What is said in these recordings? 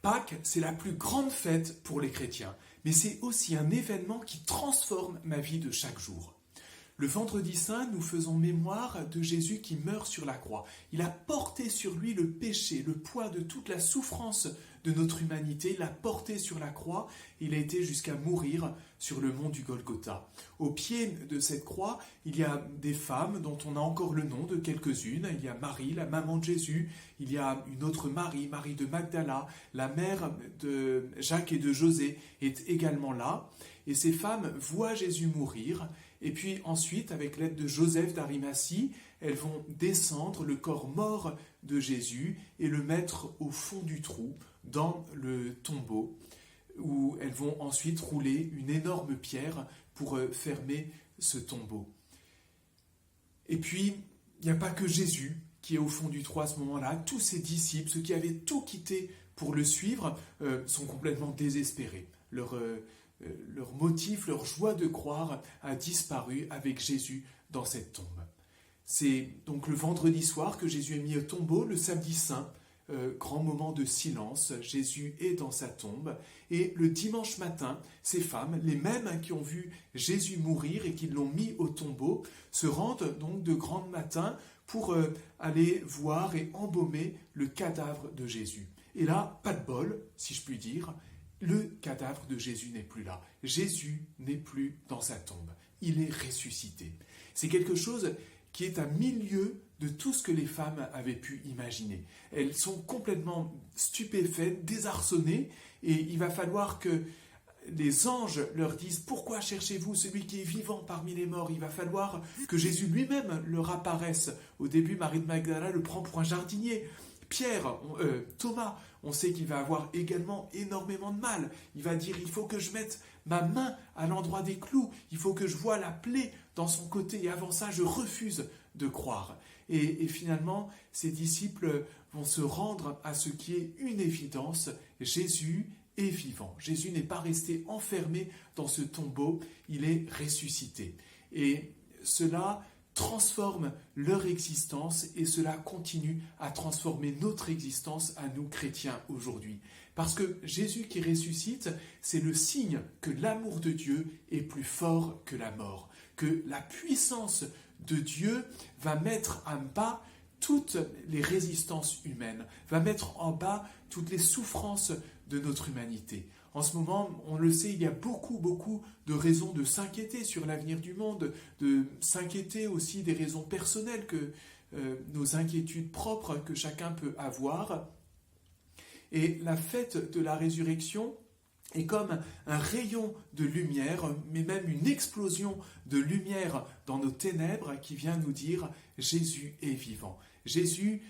Pâques, c'est la plus grande fête pour les chrétiens, mais c'est aussi un événement qui transforme ma vie de chaque jour. Le vendredi saint, nous faisons mémoire de Jésus qui meurt sur la croix. Il a porté sur lui le péché, le poids de toute la souffrance de notre humanité. Il l'a porté sur la croix. Il a été jusqu'à mourir sur le mont du Golgotha. Au pied de cette croix, il y a des femmes dont on a encore le nom de quelques-unes. Il y a Marie, la maman de Jésus. Il y a une autre Marie, Marie de Magdala. La mère de Jacques et de José est également là. Et ces femmes voient Jésus mourir. Et puis ensuite, avec l'aide de Joseph d'Arimathie, elles vont descendre le corps mort de Jésus et le mettre au fond du trou, dans le tombeau, où elles vont ensuite rouler une énorme pierre pour fermer ce tombeau. Et puis, il n'y a pas que Jésus qui est au fond du trou à ce moment-là. Tous ses disciples, ceux qui avaient tout quitté pour le suivre, sont complètement désespérés. Leur motif, leur joie de croire a disparu avec Jésus dans cette tombe. C'est donc le vendredi soir que Jésus est mis au tombeau, le samedi saint, grand moment de silence, Jésus est dans sa tombe, et le dimanche matin, ces femmes, les mêmes qui ont vu Jésus mourir et qui l'ont mis au tombeau, se rendent donc de grand matin pour aller voir et embaumer le cadavre de Jésus. Et là, pas de bol, si je puis dire, le cadavre de Jésus n'est plus là. Jésus n'est plus dans sa tombe. Il est ressuscité. C'est quelque chose qui est à milieu de tout ce que les femmes avaient pu imaginer. Elles sont complètement stupéfaites, désarçonnées, et il va falloir que les anges leur disent « Pourquoi cherchez-vous celui qui est vivant parmi les morts ?» Il va falloir que Jésus lui-même leur apparaisse. Au début, Marie de Magdala le prend pour un jardinier. Thomas, on sait qu'il va avoir également énormément de mal. Il va dire, il faut que je mette ma main à l'endroit des clous, il faut que je voie la plaie dans son côté, et avant ça, je refuse de croire. Et finalement, ses disciples vont se rendre à ce qui est une évidence, Jésus est vivant. Jésus n'est pas resté enfermé dans ce tombeau, il est ressuscité. Et cela transforme leur existence et cela continue à transformer notre existence à nous chrétiens aujourd'hui. Parce que Jésus qui ressuscite, c'est le signe que l'amour de Dieu est plus fort que la mort, que la puissance de Dieu va mettre en bas toutes les résistances humaines, va mettre en bas toutes les souffrances de notre humanité. En ce moment, on le sait, il y a beaucoup de raisons de s'inquiéter sur l'avenir du monde, de s'inquiéter aussi des raisons personnelles, nos inquiétudes propres que chacun peut avoir. Et la fête de la résurrection est comme un rayon de lumière, mais même une explosion de lumière dans nos ténèbres qui vient nous dire « Jésus est vivant ». Jésus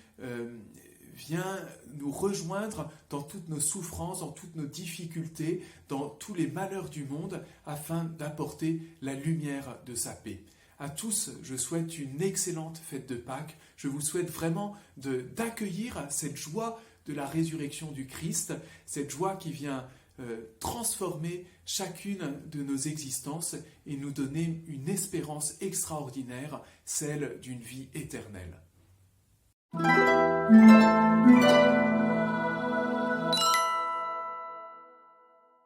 vient nous rejoindre dans toutes nos souffrances, dans toutes nos difficultés, dans tous les malheurs du monde, afin d'apporter la lumière de sa paix. À tous, je souhaite une excellente fête de Pâques. Je vous souhaite vraiment d'accueillir cette joie de la résurrection du Christ, cette joie qui vient transformer chacune de nos existences et nous donner une espérance extraordinaire, celle d'une vie éternelle.